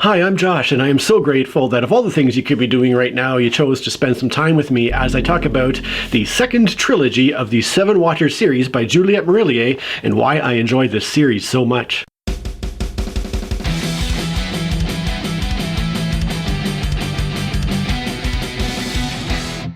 Hi, I'm Josh, and I am so grateful that of all the things you could be doing right now, you chose to spend some time with me as I talk about the second trilogy of the Seven Waters series by Juliet Marillier and why I enjoy this series so much.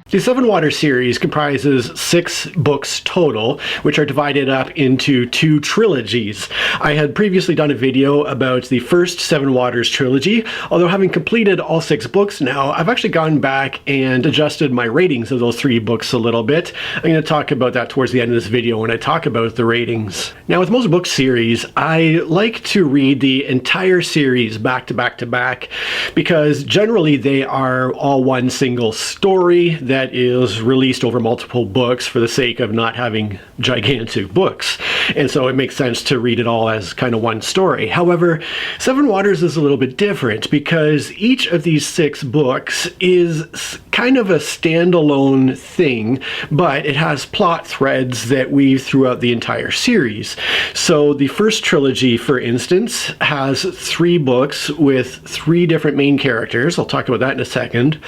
The Seven Waters series comprises 6 books total, which are divided up into 2 trilogies. I had previously done a video about the first Seven Waters trilogy, although having completed all 6 books now, I've actually gone back and adjusted my ratings of those 3 books a little bit. I'm going to talk about that towards the end of this video when I talk about the ratings. Now, with most book series, I like to read the entire series back to back to back, because generally they are all one single story that is released over multiple books for the sake of not having gigantic books. And so it makes sense to read it all as kind of one story. However, Seven Waters is a little bit different because each of these 6 books is kind of a standalone thing, but it has plot threads that weave throughout the entire series. So the first trilogy, for instance, has 3 books with 3 different main characters. I'll talk about that in a second.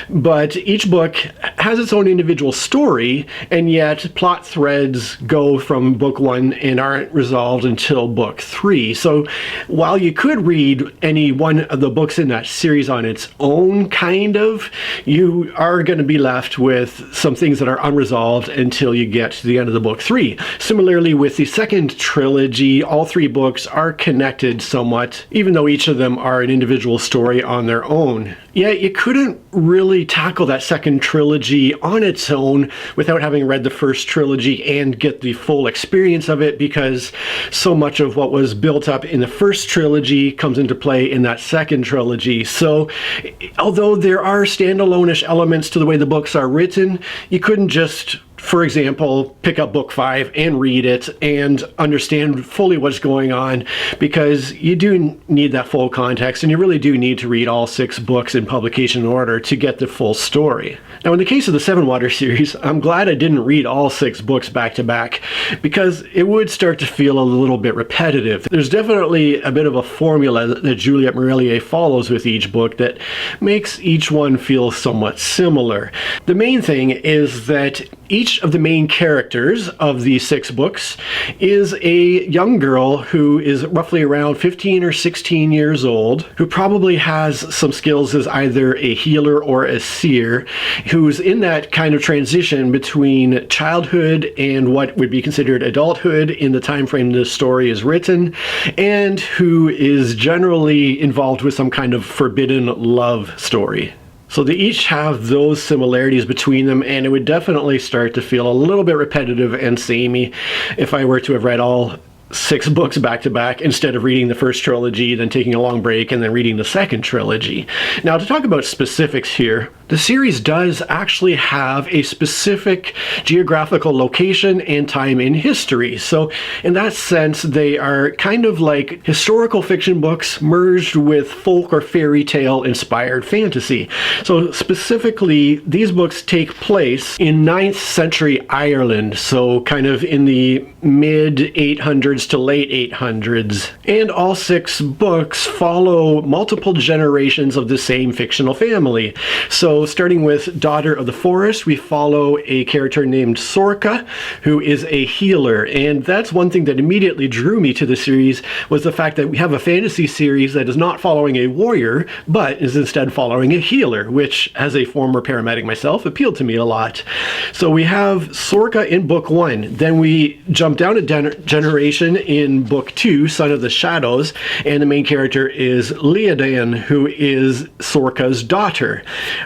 But each book has its own individual story, and yet plot threads go from book 1 and aren't resolved until book 3. So while you could read any one of the books in that series on its own, kind of, you are going to be left with some things that are unresolved until you get to the end of the book 3. Similarly, with the second trilogy, all 3 books are connected somewhat, even though each of them are an individual story on their own. Yet you couldn't really tackle that second trilogy on its own without having read the first trilogy and get the full experience of it, because so much of what was built up in the first trilogy comes into play in that second trilogy. So although there are standalone-ish elements to the way the books are written, you couldn't just, for example, pick up book 5 and read it and understand fully what's going on, because you do need that full context, and you really do need to read all 6 books in publication order to get the full story. Now, in the case of the Seven Waters series, I'm glad I didn't read all 6 books back to back, because it would start to feel a little bit repetitive. There's definitely a bit of a formula that Juliet Marillier follows with each book that makes each one feel somewhat similar. The main thing is that each of the main characters of these 6 books is a young girl who is roughly around 15 or 16 years old, who probably has some skills as either a healer or a seer, who's in that kind of transition between childhood and what would be considered adulthood in the time frame this story is written, and who is generally involved with some kind of forbidden love story. So they each have those similarities between them, and it would definitely start to feel a little bit repetitive and samey if I were to have read all 6 books back to back instead of reading the first trilogy, then taking a long break, and then reading the second trilogy. Now, to talk about specifics here, the series does actually have a specific geographical location and time in history. So in that sense, they are kind of like historical fiction books merged with folk or fairy tale inspired fantasy. So specifically, these books take place in 9th century Ireland, so kind of in the mid 800s to late 800s. And all 6 books follow multiple generations of the same fictional family. So starting with Daughter of the Forest, we follow a character named Sorka, who is a healer. And that's one thing that immediately drew me to the series, was the fact that we have a fantasy series that is not following a warrior, but is instead following a healer, which, as a former paramedic myself, appealed to me a lot. So we have Sorka in book 1. Then we jump down a generation in book 2, Son of the Shadows, and the main character is Liadan, who is Sorka's daughter.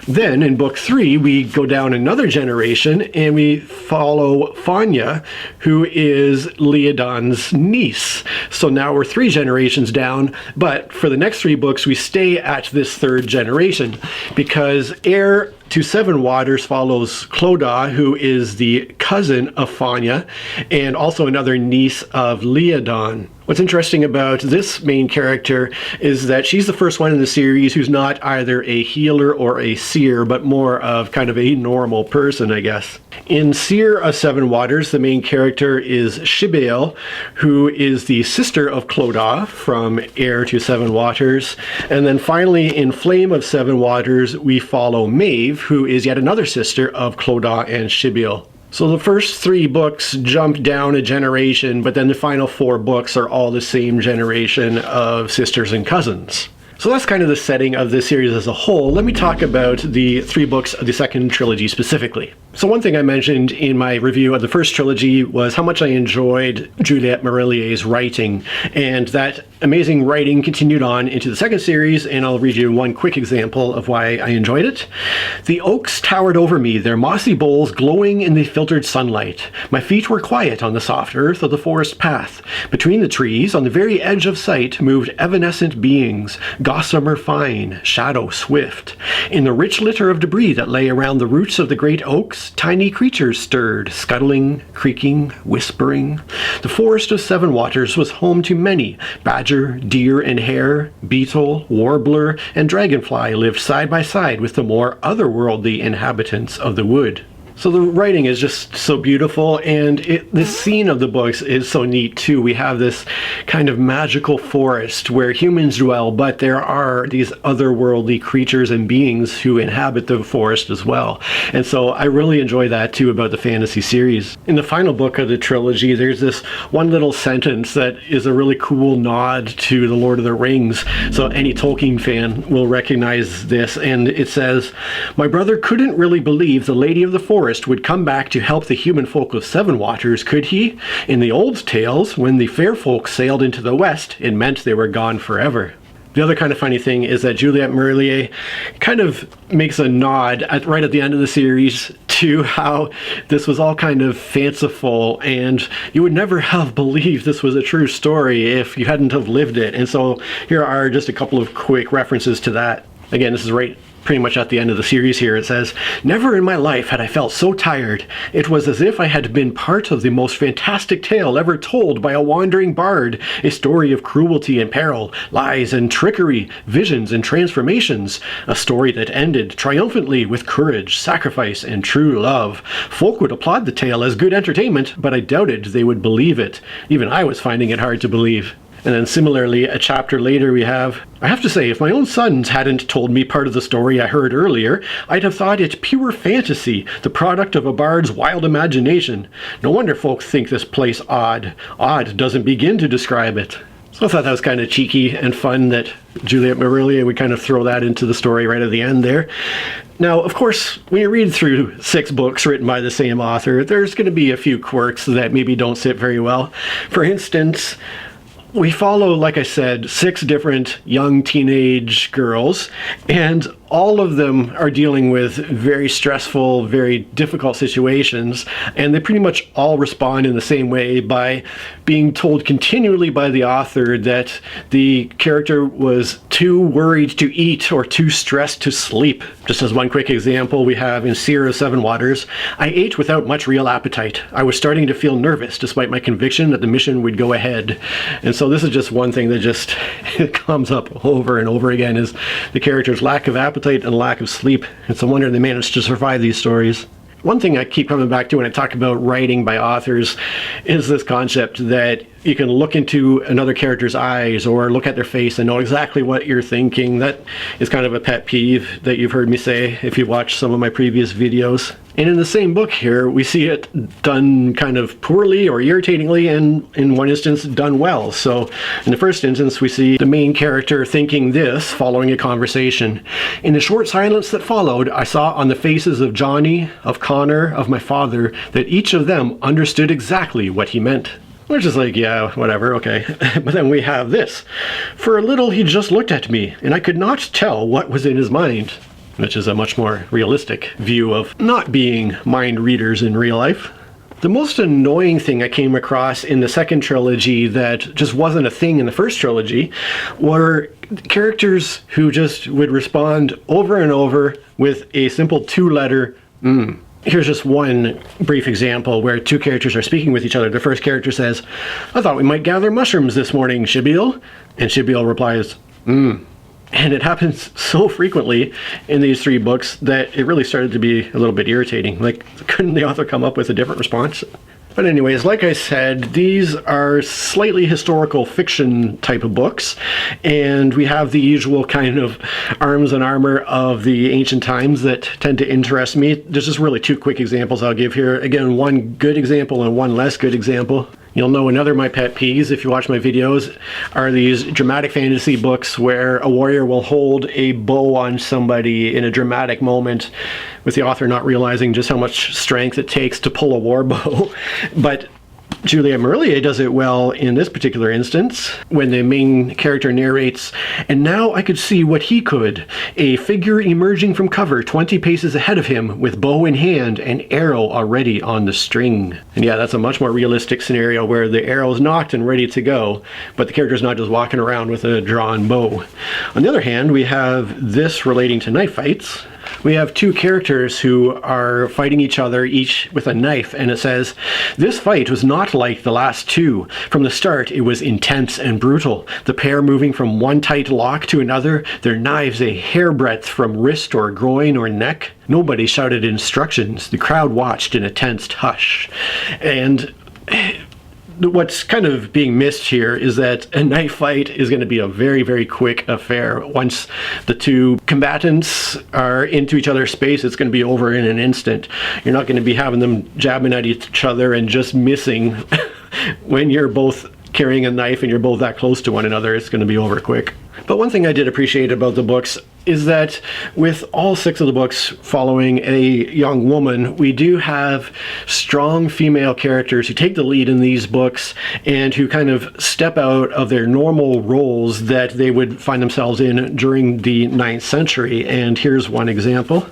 Then in book 3, we go down another generation and we follow Fanya, who is Liadan's niece. So now we're 3 generations down, but for the next 3 books, we stay at this 3rd generation, because Heir to Seven Waters follows Clodagh, who is the cousin of Fanya, and also another niece of Liadan. What's interesting about this main character is that she's the first one in the series who's not either a healer or a seer, but more of kind of a normal person, I guess. In Seer of Sevenwaters, the main character is Shibael, who is the sister of Clodagh from Heir to Sevenwaters. And then finally, in Flame of Sevenwaters, we follow Maeve, who is yet another sister of Clodagh and Shibael. So the first 3 books jump down a generation, but then the final 4 books are all the same generation of sisters and cousins. So that's kind of the setting of this series as a whole. Let me talk about the 3 books of the second trilogy specifically. So one thing I mentioned in my review of the first trilogy was how much I enjoyed Juliet Marillier's writing, and that amazing writing continued on into the second series, and I'll read you one quick example of why I enjoyed it. The oaks towered over me, their mossy boles glowing in the filtered sunlight. My feet were quiet on the soft earth of the forest path. Between the trees, on the very edge of sight, moved evanescent beings, gossamer fine, shadow swift. In the rich litter of debris that lay around the roots of the great oaks, tiny creatures stirred, scuttling, creaking, whispering. The forest of Sevenwaters was home to many. Badger, deer, and hare, beetle, warbler, and dragonfly lived side by side with the more otherworldly inhabitants of the wood. So the writing is just so beautiful, and this scene of the books is so neat too. We have this kind of magical forest where humans dwell, but there are these otherworldly creatures and beings who inhabit the forest as well. And so I really enjoy that too about the fantasy series. In the final book of the trilogy, there's this one little sentence that is a really cool nod to The Lord of the Rings. So any Tolkien fan will recognize this, and it says, "My brother couldn't really believe the Lady of the Forest would come back to help the human folk of Sevenwaters, could he? In the old tales, when the fair folk sailed into the west, it meant they were gone forever." The other kind of funny thing is that Juliet Marillier kind of makes a nod right at the end of the series to how this was all kind of fanciful, and you would never have believed this was a true story if you hadn't have lived it. And so here are just a couple of quick references to that. Again, this is right pretty much at the end of the series here. It says, "Never in my life had I felt so tired. It was as if I had been part of the most fantastic tale ever told by a wandering bard, a story of cruelty and peril, lies and trickery, visions and transformations, a story that ended triumphantly with courage, sacrifice, and true love. Folk would applaud the tale as good entertainment, but I doubted they would believe it. Even I was finding it hard to believe." And then similarly, a chapter later we have, "I have to say, if my own sons hadn't told me part of the story I heard earlier, I'd have thought it pure fantasy, the product of a bard's wild imagination. No wonder folks think this place odd. Odd doesn't begin to describe it." So I thought that was kind of cheeky and fun that Juliet Marillier would kind of throw that into the story right at the end there. Now, of course, when you read through 6 books written by the same author, there's going to be a few quirks that maybe don't sit very well. For instance, we follow, like I said, 6 different young teenage girls, and all of them are dealing with very stressful, very difficult situations, and they pretty much all respond in the same way by being told continually by the author that the character was too worried to eat or too stressed to sleep. Just as one quick example, we have in Seer of Sevenwaters, "I ate without much real appetite. I was starting to feel nervous despite my conviction that the mission would go ahead." And so this is just one thing that just comes up over and over again, is the character's lack of appetite and lack of sleep. It's a wonder they managed to survive these stories. One thing I keep coming back to when I talk about writing by authors is this concept that you can look into another character's eyes or look at their face and know exactly what you're thinking. That is kind of a pet peeve that you've heard me say if you watch some of my previous videos. And in the same book here, we see it done kind of poorly or irritatingly, and in one instance done well. So in the first instance, we see the main character thinking this following a conversation. "In the short silence that followed, I saw on the faces of Johnny, of Connor, of my father, that each of them understood exactly what he meant." We're just like, yeah, whatever, okay. But then we have this. "For a little he just looked at me, and I could not tell what was in his mind," which is a much more realistic view of not being mind readers in real life. The most annoying thing I came across in the second trilogy that just wasn't a thing in the first trilogy were characters who just would respond over and over with a simple 2-letter Here's just one brief example where two characters are speaking with each other. The first character says, "I thought we might gather mushrooms this morning, Shibiel." And Shibiel replies, "Hmm." And it happens so frequently in these three books that it really started to be a little bit irritating. Like, couldn't the author come up with a different response? But anyways, like I said, these are slightly historical fiction type of books, and we have the usual kind of arms and armor of the ancient times that tend to interest me. There's just really two quick examples I'll give here. Again, one good example and one less good example. You'll know another of my pet peeves, if you watch my videos, are these dramatic fantasy books where a warrior will hold a bow on somebody in a dramatic moment, with the author not realizing just how much strength it takes to pull a war bow. But Juliet Marillier does it well in this particular instance, when the main character narrates, "And now I could see what he could, a figure emerging from cover 20 paces ahead of him with bow in hand and arrow already on the string." And yeah, that's a much more realistic scenario where the arrow's knocked and ready to go, but the character's not just walking around with a drawn bow. On the other hand, we have this relating to knife fights. We have two characters who are fighting each other, each with a knife, and it says, "This fight was not like the last two. From the start, it was intense and brutal. The pair moving from one tight lock to another, their knives a hairbreadth from wrist or groin or neck. Nobody shouted instructions. The crowd watched in a tensed hush." And what's kind of being missed here is that a knife fight is going to be a very, very quick affair. Once the two combatants are into each other's space, it's going to be over in an instant. You're not going to be having them jabbing at each other and just missing when you're both carrying a knife and you're both that close to one another. It's going to be over quick. But one thing I did appreciate about the books is that with all 6 of the books following a young woman, we do have strong female characters who take the lead in these books and who kind of step out of their normal roles that they would find themselves in during the 9th century. And here's one example.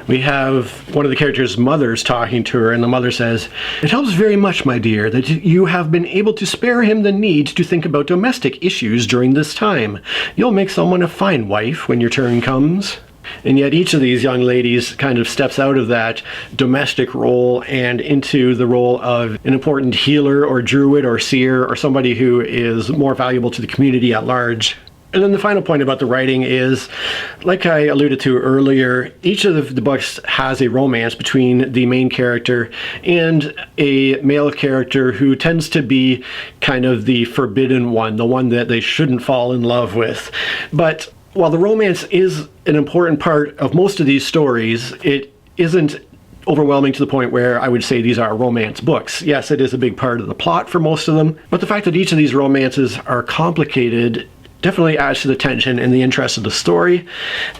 We have one of the characters' mothers talking to her, and the mother says, "It helps very much, my dear, that you have been able to spare him the need to think about domestic issues during this time. You'll make someone a fine wife when your turn comes." And yet each of these young ladies kind of steps out of that domestic role and into the role of an important healer or druid or seer or somebody who is more valuable to the community at large. And then the final point about the writing is, like I alluded to earlier, each of the books has a romance between the main character and a male character who tends to be kind of the forbidden one, the one that they shouldn't fall in love with. But while the romance is an important part of most of these stories, it isn't overwhelming to the point where I would say these are romance books. Yes, it is a big part of the plot for most of them, but the fact that each of these romances are complicated definitely adds to the tension and the interest of the story.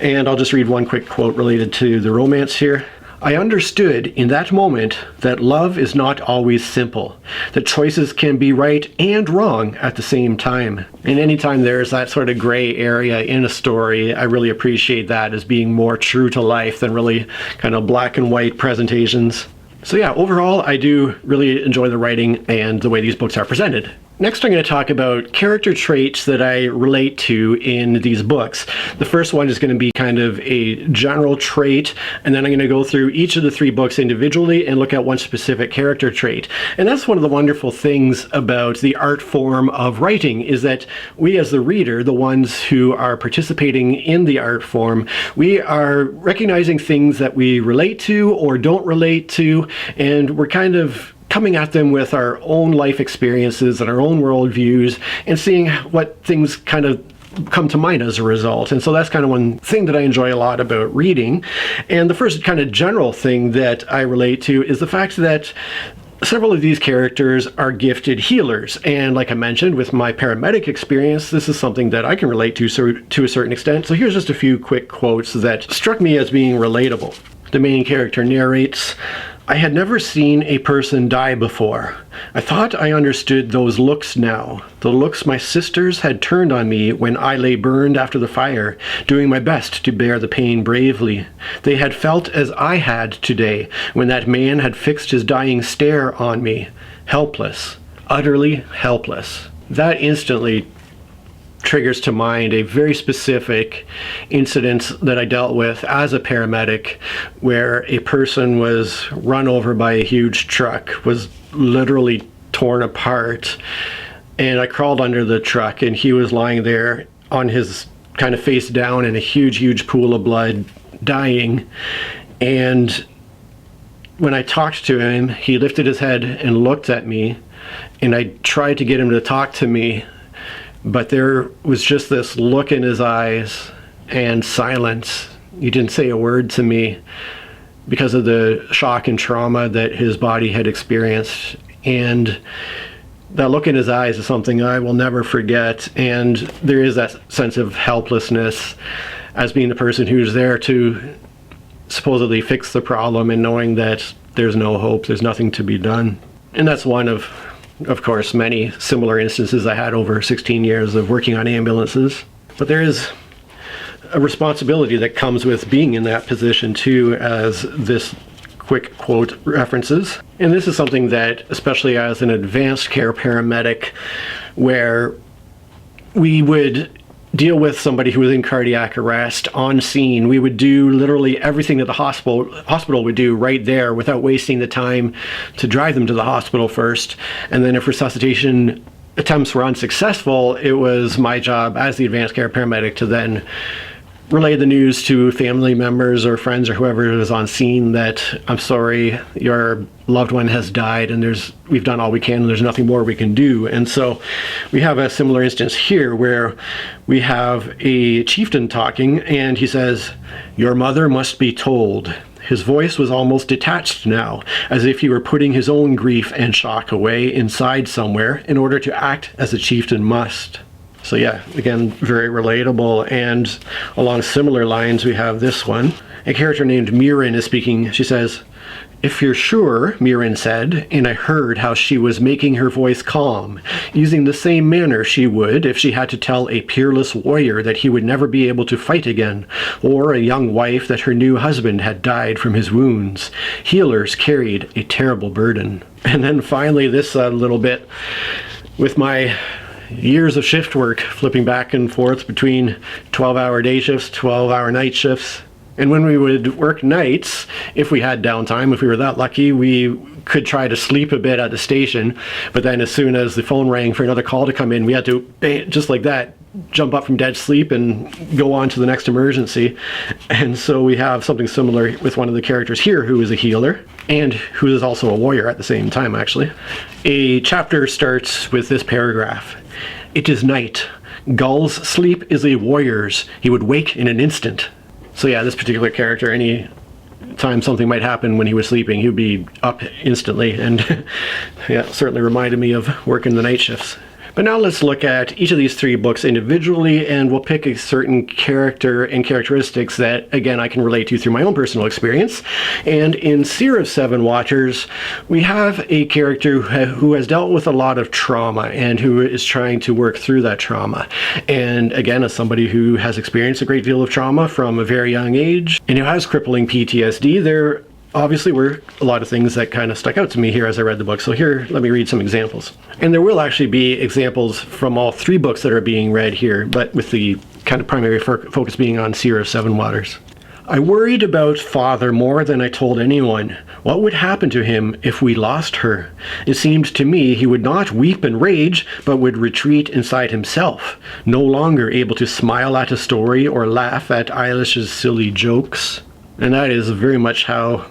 And I'll just read one quick quote related to the romance here. "I understood in that moment that love is not always simple, that choices can be right and wrong at the same time." And anytime there's that sort of gray area in a story, I really appreciate that as being more true to life than really kind of black and white presentations. So yeah, overall, I do really enjoy the writing and the way these books are presented. Next, I'm going to talk about character traits that I relate to in these books. The first one is going to be kind of a general trait, and then I'm going to go through each of the 3 books individually and look at one specific character trait. And that's one of the wonderful things about the art form of writing, is that we as the reader, the ones who are participating in the art form, we are recognizing things that we relate to or don't relate to, and we're kind of coming at them with our own life experiences and our own worldviews and seeing what things kind of come to mind as a result. And so that's kind of one thing that I enjoy a lot about reading. And the first kind of general thing that I relate to is the fact that several of these characters are gifted healers. And like I mentioned, with my paramedic experience, this is something that I can relate to a certain extent. So here's just a few quick quotes that struck me as being relatable. The main character narrates, "I had never seen a person die before. I thought I understood those looks now, the looks my sisters had turned on me when I lay burned after the fire, doing my best to bear the pain bravely. They had felt as I had today when that man had fixed his dying stare on me, helpless, utterly helpless." That instantly triggers to mind a very specific incident that I dealt with as a paramedic, where a person was run over by a huge truck, was literally torn apart, and I crawled under the truck, and he was lying there on his kind of face down in a huge pool of blood, dying. And when I talked to him, he lifted his head and looked at me, and I tried to get him to talk to me, but there was just this look in his eyes and silence. He didn't say a word to me because of the shock and trauma that his body had experienced. And that look in his eyes is something I will never forget. And there is that sense of helplessness as being the person who's there to supposedly fix the problem and knowing that there's no hope, there's nothing to be done. And that's one of course, many similar instances I had over 16 years of working on ambulances. But there is a responsibility that comes with being in that position too, as this quick quote references. And this is something that, especially as an advanced care paramedic, where we would deal with somebody who was in cardiac arrest on scene, we would do literally everything that the hospital would do right there without wasting the time to drive them to the hospital first. And then if resuscitation attempts were unsuccessful, it was my job as the advanced care paramedic to then relay the news to family members or friends or whoever was on scene that, I'm sorry, your loved one has died, and we've done all we can, and there's nothing more we can do. And so we have a similar instance here where we have a chieftain talking, and he says, "Your mother must be told." His voice was almost detached now, as if he were putting his own grief and shock away inside somewhere in order to act as a chieftain must. So yeah, again, very relatable. And along similar lines, we have this one. A character named Mirren is speaking. She says, "If you're sure," Mirren said, and I heard how she was making her voice calm, using the same manner she would if she had to tell a peerless warrior that he would never be able to fight again, or a young wife that her new husband had died from his wounds. Healers carried a terrible burden. And then finally, this little bit, with my years of shift work, flipping back and forth between 12-hour day shifts, 12-hour night shifts. And when we would work nights, if we had downtime, if we were that lucky, we could try to sleep a bit at the station. But then as soon as the phone rang for another call to come in, we had to, just like that, jump up from dead sleep and go on to the next emergency. And so we have something similar with one of the characters here, who is a healer and who is also a warrior at the same time, actually. A chapter starts with this paragraph. "It is night. Gull's sleep is a warrior's. He would wake in an instant." So yeah, this particular character, any time something might happen when he was sleeping, he would be up instantly, and yeah, certainly reminded me of working the night shifts. But now let's look at each of these three books individually, and we'll pick a certain character and characteristics that, again, I can relate to through my own personal experience. And in Seer of Sevenwaters, we have a character who has dealt with a lot of trauma and who is trying to work through that trauma. And again, as somebody who has experienced a great deal of trauma from a very young age and who has crippling PTSD, there obviously were a lot of things that kind of stuck out to me here as I read the book. So here, let me read some examples. And there will actually be examples from all three books that are being read here, but with the kind of primary focus being on Seer of Sevenwaters. "I worried about Father more than I told anyone. What would happen to him if we lost her? It seemed to me he would not weep and rage, but would retreat inside himself, no longer able to smile at a story or laugh at Eilish's silly jokes." And that is very much how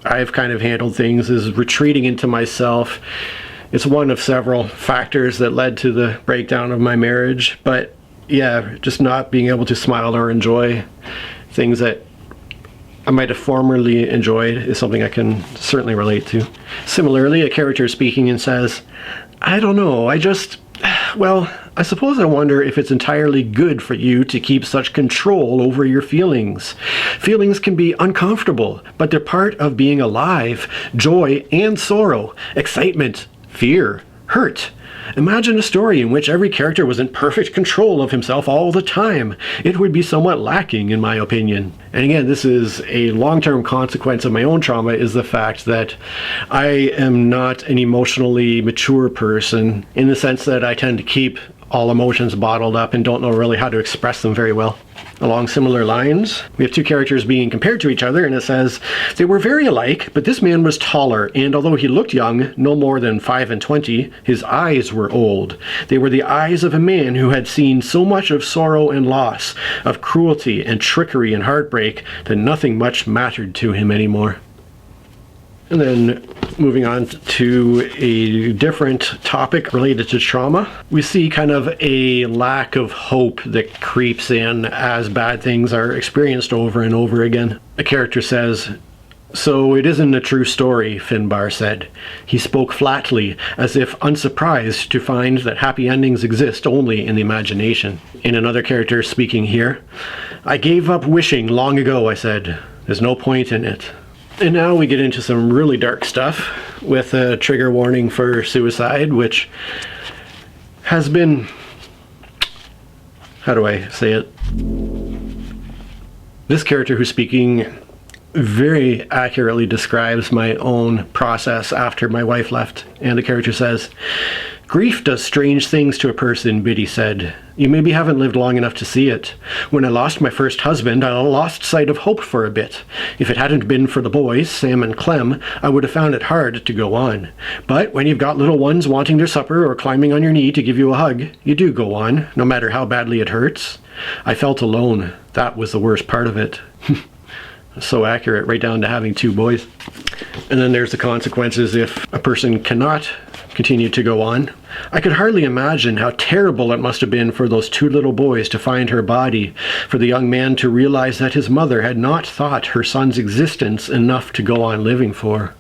I've kind of handled things, is retreating into myself. It's one of several factors that led to the breakdown of my marriage. But yeah, just not being able to smile or enjoy things that I might have formerly enjoyed is something I can certainly relate to. Similarly, a character is speaking and says, "I don't know, I suppose I wonder if it's entirely good for you to keep such control over your feelings. Feelings can be uncomfortable, but they're part of being alive. Joy and sorrow, excitement, fear, hurt. Imagine a story in which every character was in perfect control of himself all the time. It would be somewhat lacking, in my opinion." And again, this is a long-term consequence of my own trauma, is the fact that I am not an emotionally mature person, in the sense that I tend to keep all emotions bottled up and don't know really how to express them very well. Along similar lines, we have two characters being compared to each other, and it says, "They were very alike, but this man was taller, and although he looked young, no more than 25, his eyes were old. They were the eyes of a man who had seen so much of sorrow and loss, of cruelty and trickery and heartbreak, that nothing much mattered to him anymore." And then moving on to a different topic related to trauma, we see kind of a lack of hope that creeps in as bad things are experienced over and over again. A character says, "So it isn't a true story," Finbar said. He spoke flatly, as if unsurprised to find that happy endings exist only in the imagination. In another character speaking here, "I gave up wishing long ago," I said. "There's no point in it." And now we get into some really dark stuff with a trigger warning for suicide, which has been, how do I say it? This character who's speaking very accurately describes my own process after my wife left. And the character says, "Grief does strange things to a person," Biddy said. "You maybe haven't lived long enough to see it. When I lost my first husband, I lost sight of hope for a bit. If it hadn't been for the boys, Sam and Clem, I would have found it hard to go on. But when you've got little ones wanting their supper or climbing on your knee to give you a hug, you do go on, no matter how badly it hurts. I felt alone. That was the worst part of it." So accurate, right down to having two boys. And then there's the consequences if a person cannot continue to go on. "I could hardly imagine how terrible it must have been for those two little boys to find her body, for the young man to realize that his mother had not thought her son's existence enough to go on living for."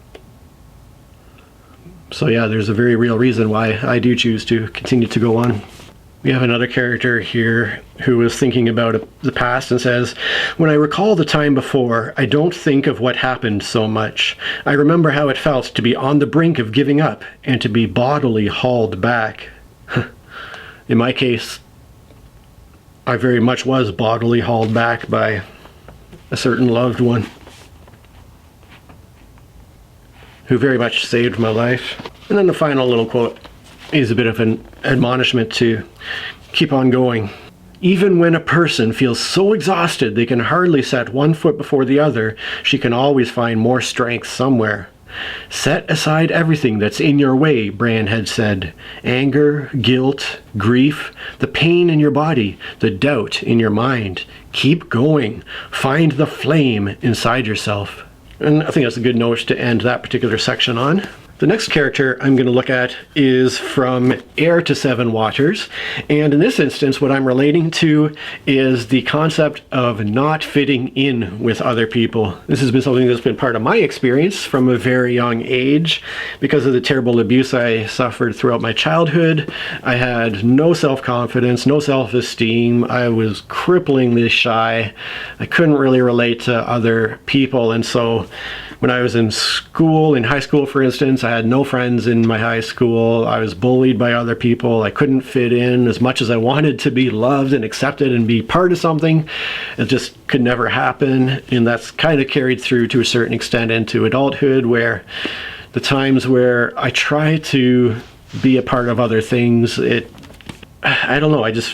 So yeah, there's a very real reason why I do choose to continue to go on. We have another character here who is thinking about the past and says, "When I recall the time before, I don't think of what happened so much. I remember how it felt to be on the brink of giving up and to be bodily hauled back." In my case, I very much was bodily hauled back by a certain loved one who very much saved my life. And then the final little quote is a bit of an admonishment to keep on going. "Even when a person feels so exhausted they can hardly set one foot before the other, she can always find more strength somewhere. Set aside everything that's in your way," Bran had said. "Anger, guilt, grief, the pain in your body, the doubt in your mind. Keep going. Find the flame inside yourself." And I think that's a good note to end that particular section on. The next character I'm going to look at is from Heir to Sevenwaters, and in this instance what I'm relating to is the concept of not fitting in with other people. This has been something that's been part of my experience from a very young age. Because of the terrible abuse I suffered throughout my childhood, I had no self-confidence, no self-esteem. I was cripplingly shy. I couldn't really relate to other people, and so when I was in school, in high school for instance, I had no friends in my high school. I was bullied by other people. I couldn't fit in as much as I wanted to be loved and accepted and be part of something. It just could never happen. And that's kind of carried through to a certain extent into adulthood, where the times where I try to be a part of other things, I don't know, I just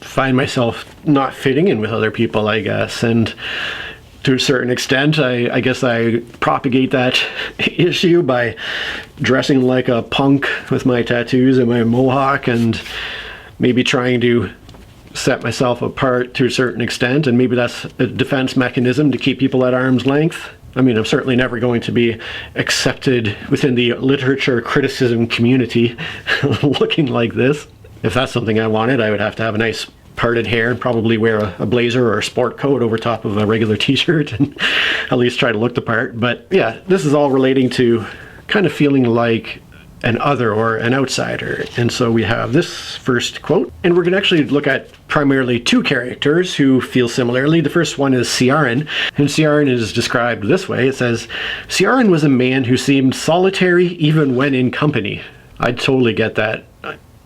find myself not fitting in with other people, I guess. And to a certain extent, I guess I propagate that issue by dressing like a punk with my tattoos and my mohawk, and maybe trying to set myself apart to a certain extent, and maybe that's a defense mechanism to keep people at arm's length. I mean, I'm certainly never going to be accepted within the literature criticism community looking like this. If that's something I wanted, I would have to have a nice parted hair and probably wear a blazer or a sport coat over top of a regular t-shirt and at least try to look the part. But yeah, this is all relating to kind of feeling like an other or an outsider. And so we have this first quote, and we're going to actually look at primarily two characters who feel similarly. The first one is Ciaran, and Ciaran is described this way. It says, "Ciaran was a man who seemed solitary even when in company." I totally get that.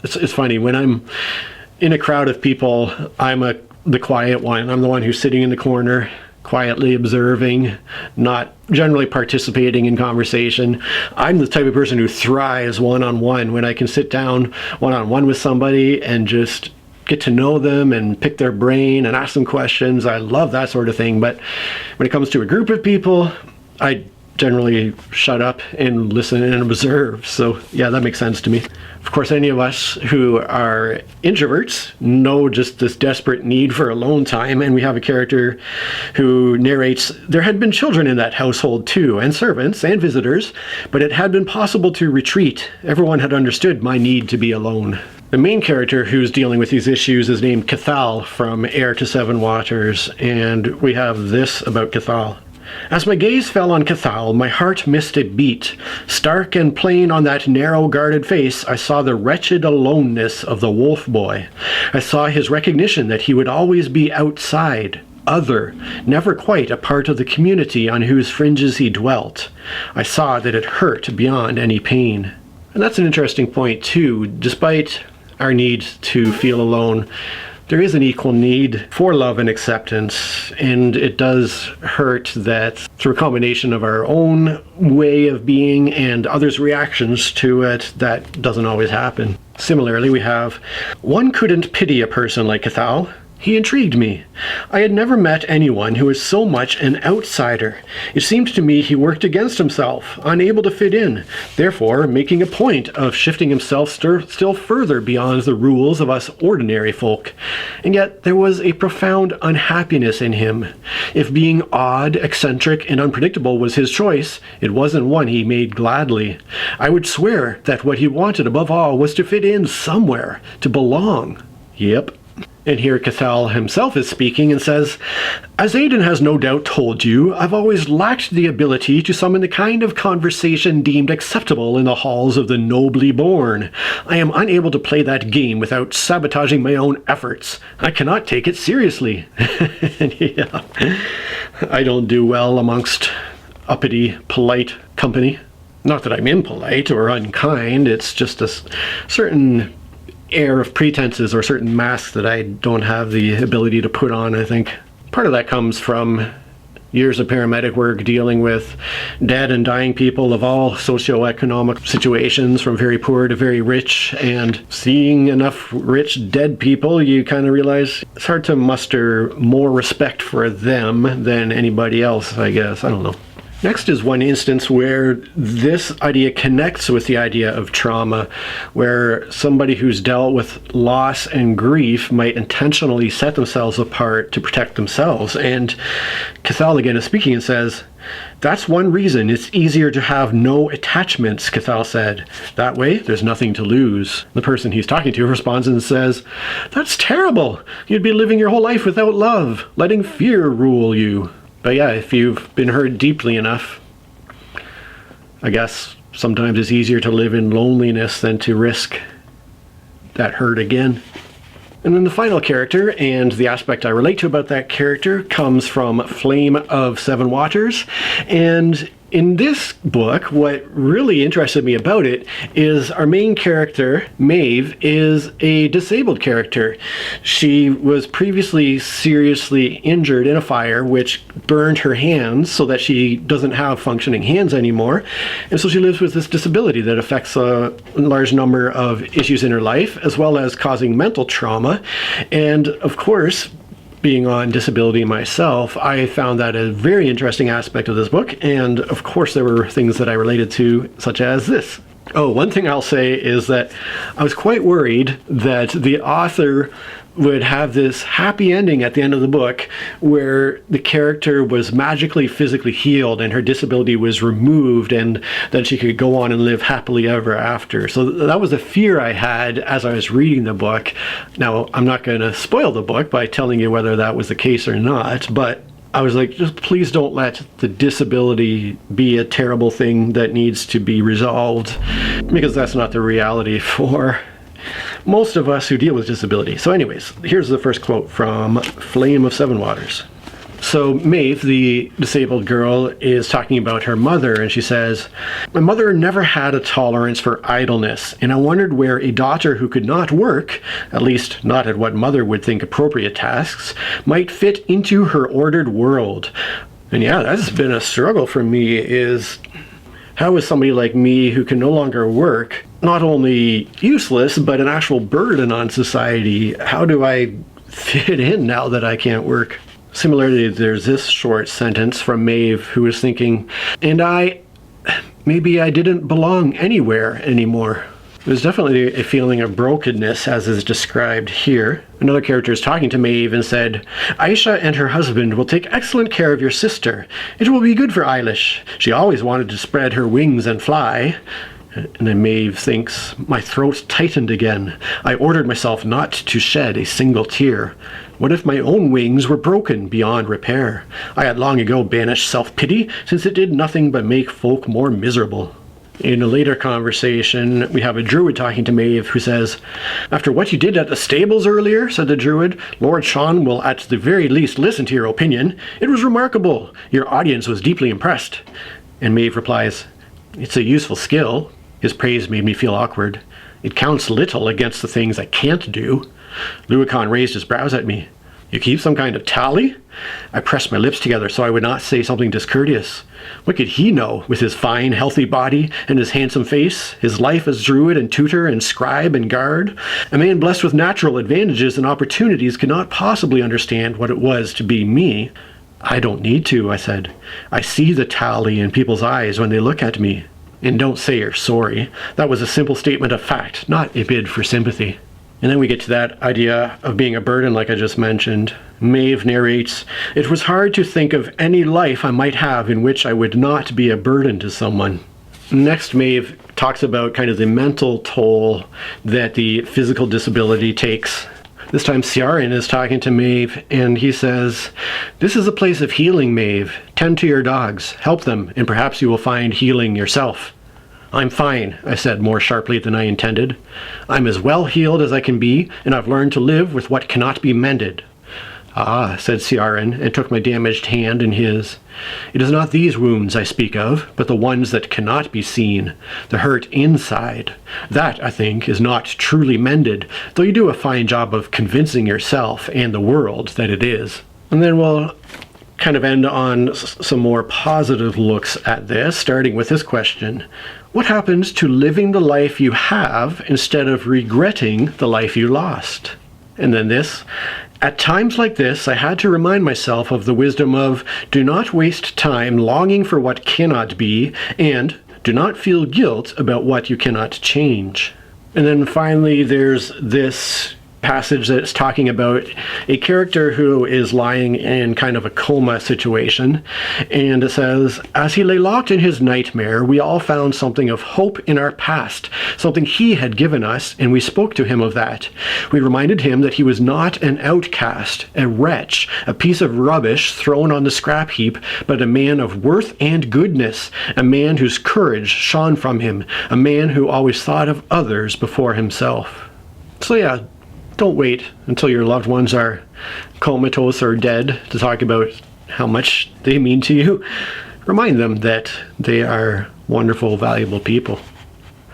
It's funny, when I'm in a crowd of people, I'm the quiet one. I'm the one who's sitting in the corner, quietly observing, not generally participating in conversation. I'm the type of person who thrives one-on-one when I can sit down one-on-one with somebody and just get to know them and pick their brain and ask them questions. I love that sort of thing. But when it comes to a group of people, I generally shut up and listen and observe. So yeah, that makes sense to me. Of course, any of us who are introverts know just this desperate need for alone time, and we have a character who narrates there had been children in that household too, and servants and visitors, but it had been possible to retreat. Everyone had understood my need to be alone. The main character who's dealing with these issues is named Cathal from Heir to Sevenwaters, and we have this about Cathal. As my gaze fell on Cathal, my heart missed a beat. Stark and plain on that narrow guarded face, I saw the wretched aloneness of the wolf boy. I saw his recognition that he would always be outside, other, never quite a part of the community on whose fringes he dwelt. I saw that it hurt beyond any pain. And that's an interesting point too. Despite our need to feel alone, there is an equal need for love and acceptance, and it does hurt that through a combination of our own way of being and others' reactions to it, that doesn't always happen. Similarly, we have, one couldn't pity a person like Cathal. He intrigued me. I had never met anyone who was so much an outsider. It seemed to me he worked against himself, unable to fit in, therefore making a point of shifting himself still further beyond the rules of us ordinary folk. And yet there was a profound unhappiness in him. If being odd, eccentric, and unpredictable was his choice, it wasn't one he made gladly. I would swear that what he wanted above all was to fit in somewhere, to belong. Yep. And here Cathal himself is speaking and says, as Aidan has no doubt told you, I've always lacked the ability to summon the kind of conversation deemed acceptable in the halls of the nobly born. I am unable to play that game without sabotaging my own efforts. I cannot take it seriously. Yeah, I don't do well amongst uppity, polite company. Not that I'm impolite or unkind, it's just a certain air of pretenses or certain masks that I don't have the ability to put on, I think. Part of that comes from years of paramedic work dealing with dead and dying people of all socioeconomic situations, from very poor to very rich, and seeing enough rich dead people, you kind of realize it's hard to muster more respect for them than anybody else, I guess. I don't know. Next is one instance where this idea connects with the idea of trauma, where somebody who's dealt with loss and grief might intentionally set themselves apart to protect themselves. And Cathal again is speaking and says, that's one reason it's easier to have no attachments, Cathal said. That way, there's nothing to lose. The person he's talking to responds and says, that's terrible. You'd be living your whole life without love, letting fear rule you. But yeah, if you've been hurt deeply enough, I guess sometimes it's easier to live in loneliness than to risk that hurt again. And then the final character, and the aspect I relate to about that character, comes from Flame of Sevenwaters. And in this book, what really interested me about it is our main character, Maeve, is a disabled character. She was previously seriously injured in a fire, which burned her hands so that she doesn't have functioning hands anymore. And so she lives with this disability that affects a large number of issues in her life, as well as causing mental trauma. And of course, being on disability myself, I found that a very interesting aspect of this book, and of course there were things that I related to, such as this. Oh, one thing I'll say is that I was quite worried that the author would have this happy ending at the end of the book where the character was magically physically healed and her disability was removed, and then she could go on and live happily ever after. So that was a fear I had as I was reading the book. Now, I'm not going to spoil the book by telling you whether that was the case or not, but I was like, just please don't let the disability be a terrible thing that needs to be resolved, because that's not the reality for most of us who deal with disability. So anyways, here's the first quote from Flame of Sevenwaters. So Maeve, the disabled girl, is talking about her mother, and she says, "My mother never had a tolerance for idleness, and I wondered where a daughter who could not work, at least not at what mother would think appropriate tasks, might fit into her ordered world." And yeah, that's been a struggle for me, is how is somebody like me who can no longer work not only useless, but an actual burden on society? How do I fit in now that I can't work? Similarly, there's this short sentence from Maeve, who is thinking, "And maybe I didn't belong anywhere anymore." There's definitely a feeling of brokenness, as is described here. Another character is talking to Maeve and said, "Aisha and her husband will take excellent care of your sister. It will be good for Eilish. She always wanted to spread her wings and fly." And then Maeve thinks, "My throat tightened again. I ordered myself not to shed a single tear. What if my own wings were broken beyond repair? I had long ago banished self-pity, since it did nothing but make folk more miserable." In a later conversation, we have a druid talking to Maeve, who says, "After what you did at the stables earlier," said the druid, "Lord Sean will at the very least listen to your opinion. It was remarkable. Your audience was deeply impressed." And Maeve replies, "It's a useful skill." His praise made me feel awkward. "It counts little against the things I can't do." Luacan raised his brows at me. "You keep some kind of tally?" I pressed my lips together so I would not say something discourteous. What could he know, with his fine, healthy body and his handsome face, his life as druid and tutor and scribe and guard? A man blessed with natural advantages and opportunities could not possibly understand what it was to be me. "I don't need to," I said. "I see the tally in people's eyes when they look at me. And don't say you're sorry. That was a simple statement of fact, not a bid for sympathy." And then we get to that idea of being a burden, like I just mentioned. Maeve narrates, "It was hard to think of any life I might have in which I would not be a burden to someone." Next, Maeve talks about kind of the mental toll that the physical disability takes. This time Ciaran is talking to Maeve, and he says, "This is a place of healing, Maeve. Tend to your dogs, help them, and perhaps you will find healing yourself." "I'm fine," I said more sharply than I intended. "I'm as well healed as I can be, and I've learned to live with what cannot be mended." "Ah," said Ciaran, and took my damaged hand in his. "It is not these wounds I speak of, but the ones that cannot be seen, the hurt inside. That, I think, is not truly mended, though you do a fine job of convincing yourself and the world that it is." And then we'll kind of end on some more positive looks at this, starting with this question. What happens to living the life you have instead of regretting the life you lost? And then this, at times like this, I had to remind myself of the wisdom of do not waste time longing for what cannot be, and do not feel guilt about what you cannot change. And then finally, there's this passage that's talking about a character who is lying in kind of a coma situation, and it says, "As he lay locked in his nightmare, we all found something of hope in our past, something he had given us, and we spoke to him of that. We reminded him that he was not an outcast, a wretch, a piece of rubbish thrown on the scrap heap, but a man of worth and goodness, a man whose courage shone from him, a man who always thought of others before himself." So yeah, don't wait until your loved ones are comatose or dead to talk about how much they mean to you. Remind them that they are wonderful, valuable people.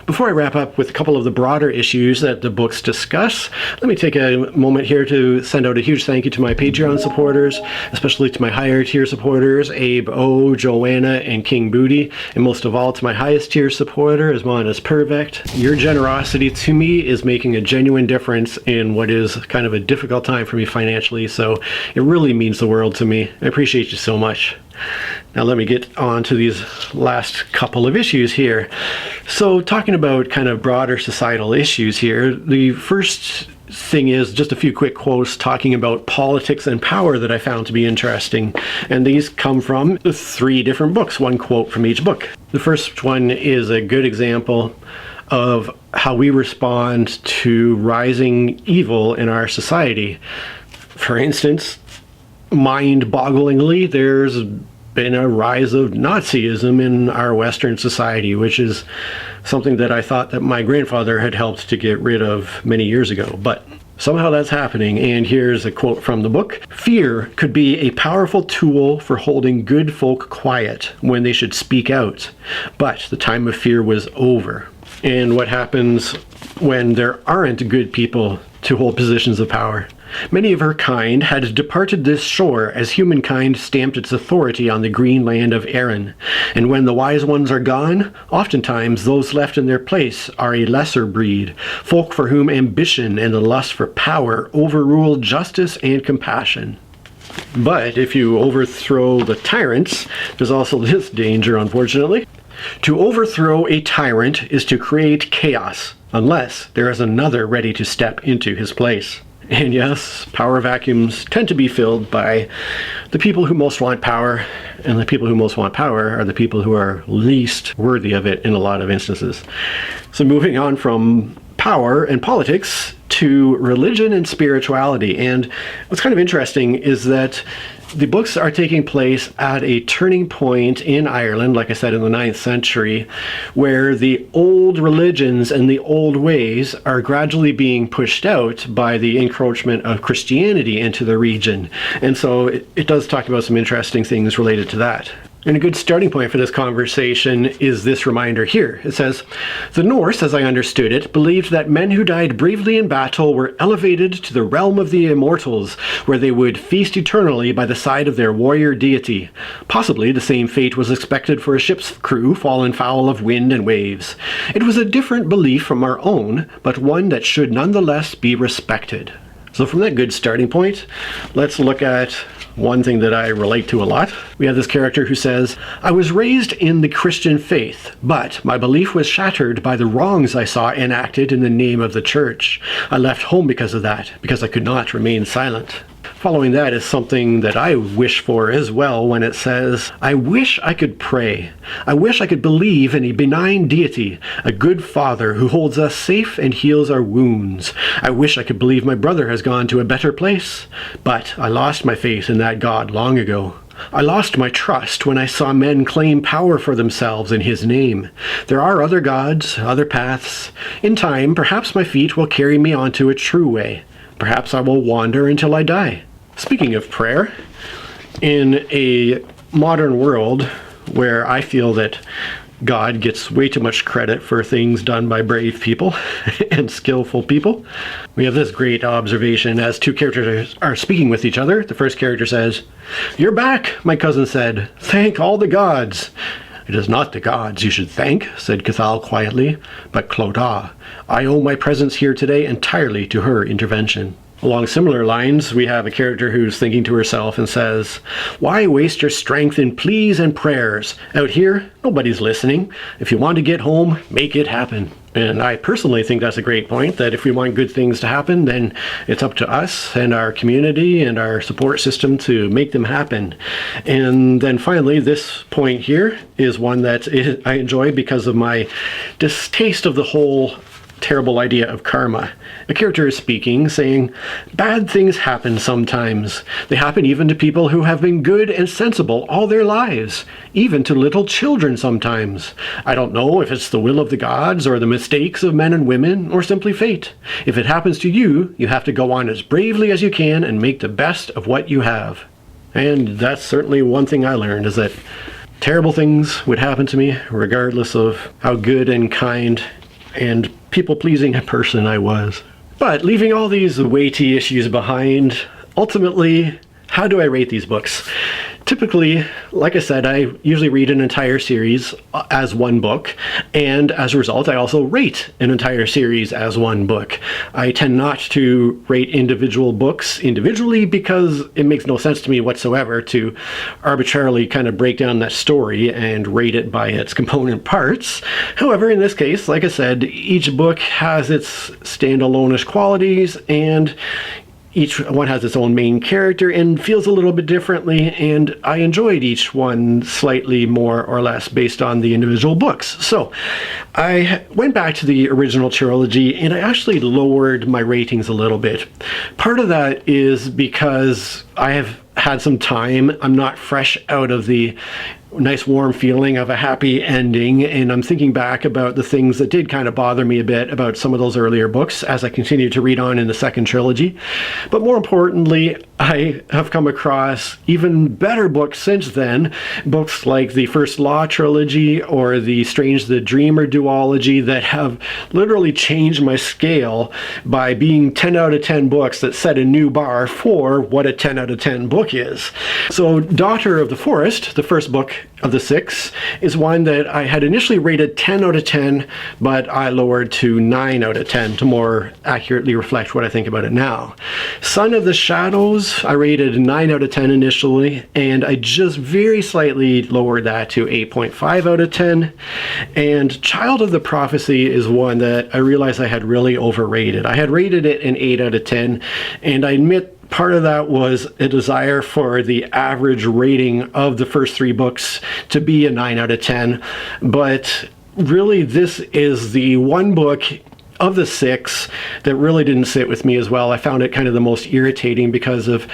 Before I wrap up with a couple of the broader issues that the books discuss, let me take a moment here to send out a huge thank you to my Patreon supporters, especially to my higher tier supporters, Abe O, Joanna, and King Booty, and most of all to my highest tier supporter, Asmonis Purvect. Your generosity to me is making a genuine difference in what is kind of a difficult time for me financially, so it really means the world to me. I appreciate you so much. Now let me get on to these last couple of issues here. So talking about kind of broader societal issues here, the first thing is just a few quick quotes talking about politics and power that I found to be interesting. And these come from 3 different books, one quote from each book. The first one is a good example of how we respond to rising evil in our society. For instance, mind-bogglingly, there's been a rise of Nazism in our Western society, which is something that I thought that my grandfather had helped to get rid of many years ago. But somehow that's happening. And here's a quote from the book. Fear could be a powerful tool for holding good folk quiet when they should speak out. But the time of fear was over. And what happens when there aren't good people to hold positions of power? Many of her kind had departed this shore as humankind stamped its authority on the green land of Erin. And when the wise ones are gone, oftentimes those left in their place are a lesser breed, folk for whom ambition and the lust for power overrule justice and compassion. But if you overthrow the tyrants, there's also this danger, unfortunately. To overthrow a tyrant is to create chaos, unless there is another ready to step into his place. And yes, power vacuums tend to be filled by the people who most want power, and the people who most want power are the people who are least worthy of it in a lot of instances. So moving on from power and politics to religion and spirituality. And what's kind of interesting is that the books are taking place at a turning point in Ireland, like I said, in the 9th century, where the old religions and the old ways are gradually being pushed out by the encroachment of Christianity into the region. And so it does talk about some interesting things related to that. And a good starting point for this conversation is this reminder here. It says, the Norse, as I understood it, believed that men who died bravely in battle were elevated to the realm of the immortals, where they would feast eternally by the side of their warrior deity. Possibly the same fate was expected for a ship's crew fallen foul of wind and waves. It was a different belief from our own, but one that should nonetheless be respected. So from that good starting point, let's look at one thing that I relate to a lot. We have this character who says, I was raised in the Christian faith, but my belief was shattered by the wrongs I saw enacted in the name of the church. I left home because of that, because I could not remain silent. Following that is something that I wish for as well when it says, I wish I could pray. I wish I could believe in a benign deity, a good father who holds us safe and heals our wounds. I wish I could believe my brother has gone to a better place, but I lost my faith in that God long ago. I lost my trust when I saw men claim power for themselves in his name. There are other gods, other paths. In time, perhaps my feet will carry me onto a true way. Perhaps I will wander until I die. Speaking of prayer, in a modern world where I feel that God gets way too much credit for things done by brave people and skillful people, we have this great observation as two characters are speaking with each other. The first character says, "You're back," my cousin said. "Thank all the gods." "It is not the gods you should thank," said Cathal quietly, "but Clodagh. I owe my presence here today entirely to her intervention." Along similar lines, we have a character who's thinking to herself and says, "Why waste your strength in pleas and prayers? Out here, nobody's listening. If you want to get home, make it happen." And I personally think that's a great point, that if we want good things to happen, then it's up to us and our community and our support system to make them happen. And then finally, this point here is one that I enjoy because of my distaste of the whole terrible idea of karma. A character is speaking, saying, "Bad things happen sometimes. They happen even to people who have been good and sensible all their lives, even to little children sometimes. I don't know if it's the will of the gods or the mistakes of men and women or simply fate. If it happens to you, you have to go on as bravely as you can and make the best of what you have." And that's certainly one thing I learned, is that terrible things would happen to me regardless of how good and kind and people-pleasing a person I was. But leaving all these weighty issues behind, ultimately, how do I rate these books? Typically, like I said, I usually read an entire series as one book, and as a result, I also rate an entire series as one book. I tend not to rate individual books individually because it makes no sense to me whatsoever to arbitrarily kind of break down that story and rate it by its component parts. However, in this case, like I said, each book has its standalone-ish qualities, and each one has its own main character and feels a little bit differently, and I enjoyed each one slightly more or less based on the individual books. So I went back to the original trilogy and I actually lowered my ratings a little bit. Part of that is because I have had some time. I'm not fresh out of the nice warm feeling of a happy ending, and I'm thinking back about the things that did kind of bother me a bit about some of those earlier books as I continue to read on in the second trilogy. But more importantly, I have come across even better books since then, books like the First Law trilogy or the Strange the Dreamer duology that have literally changed my scale by being 10 out of 10 books that set a new bar for what a 10 out of 10 book is. So Daughter of the Forest, the first book of the 6, is one that I had initially rated 10 out of 10, but I lowered to 9 out of 10 to more accurately reflect what I think about it now. Son of the Shadows, I rated 9 out of 10 initially, and I just very slightly lowered that to 8.5 out of 10. And Child of the Prophecy is one that I realized I had really overrated. I had rated it an 8 out of 10, and I admit part of that was a desire for the average rating of the first 3 books to be a 9 out of 10. But really, this is the one book of the 6 that really didn't sit with me as well. I found it kind of the most irritating because of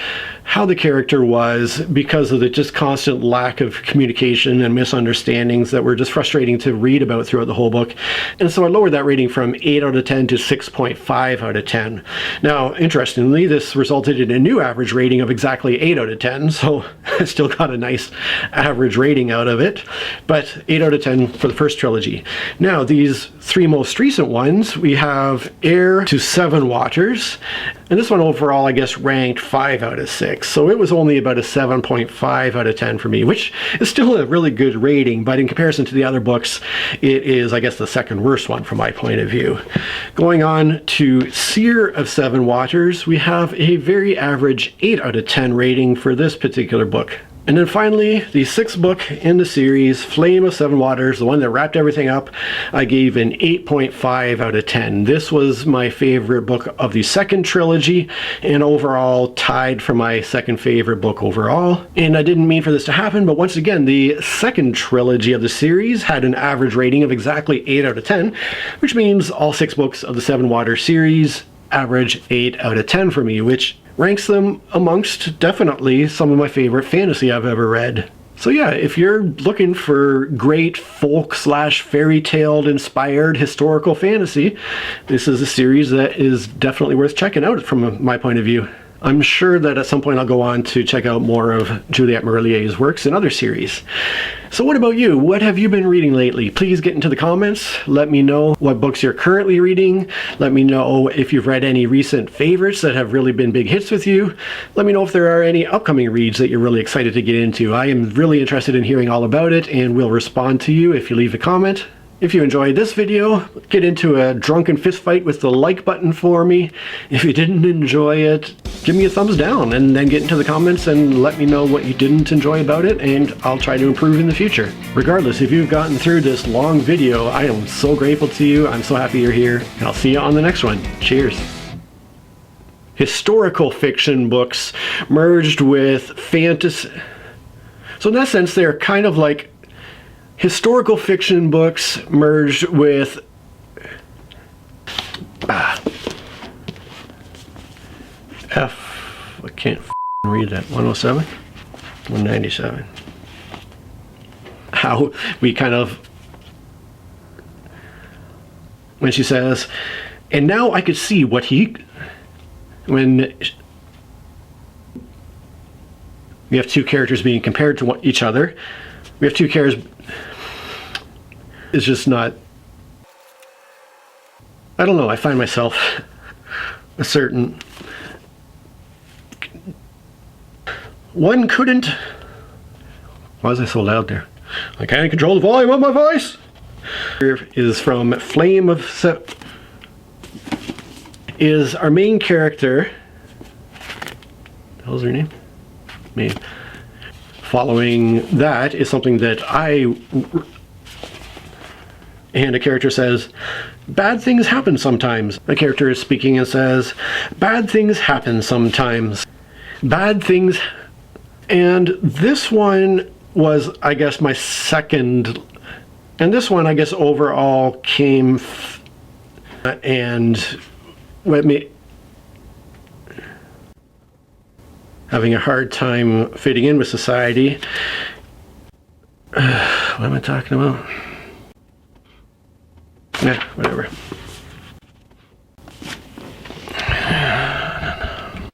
how the character was, because of the just constant lack of communication and misunderstandings that were just frustrating to read about throughout the whole book. And so I lowered that rating from 8 out of 10 to 6.5 out of 10. Now, interestingly, this resulted in a new average rating of exactly 8 out of 10, so I still got a nice average rating out of it, but 8 out of 10 for the first trilogy. Now, these 3 most recent ones, we have Heir to Sevenwaters, and this one overall, I guess, ranked 5 out of 6. So it was only about a 7.5 out of 10 for me, which is still a really good rating, but in comparison to the other books, it is, I guess, the second worst one from my point of view. Going on to Seer of Sevenwaters, we have a very average 8 out of 10 rating for this particular book. And then finally, the 6th book in the series, Flame of Sevenwaters, the one that wrapped everything up, I gave an 8.5 out of 10. This was my favorite book of the second trilogy, and overall tied for my second favorite book overall. And I didn't mean for this to happen, but once again, the second trilogy of the series had an average rating of exactly 8 out of 10, which means all 6 books of the Sevenwaters series average 8 out of 10 for me, which ranks them amongst definitely some of my favorite fantasy I've ever read. So yeah, if you're looking for great folk / fairy tale inspired historical fantasy, this is a series that is definitely worth checking out from my point of view. I'm sure that at some point I'll go on to check out more of Juliet Marillier's works in other series. So what about you? What have you been reading lately? Please get into the comments. Let me know what books you're currently reading. Let me know if you've read any recent favorites that have really been big hits with you. Let me know if there are any upcoming reads that you're really excited to get into. I am really interested in hearing all about it, and will respond to you if you leave a comment. If you enjoyed this video, get into a drunken fist fight with the like button for me. If you didn't enjoy it, give me a thumbs down, and then get into the comments and let me know what you didn't enjoy about it, and I'll try to improve in the future. Regardless, if you've gotten through this long video, I am so grateful to you. I'm so happy you're here, and I'll see you on the next one. Cheers. Historical fiction books merged with fantasy. So in that sense, they're kind of like historical fiction books merged with I can't read that. 107? 197. How we kind of, when she says, and now I could see what when we have 2 characters being compared to each other, we have 2 characters. It's just not, I don't know, I find myself a certain, one couldn't, why was I so loud there? I can't control the volume of my voice. Here is from Flame of is our main character, what the hell's her name? Maeve. Following that is something that and a character says, bad things happen sometimes. A character is speaking and says, bad things happen sometimes. Bad things. And this one was, I guess, my second. And this one, I guess, overall came and let me having a hard time fitting in with society. What am I talking about? Yeah, whatever.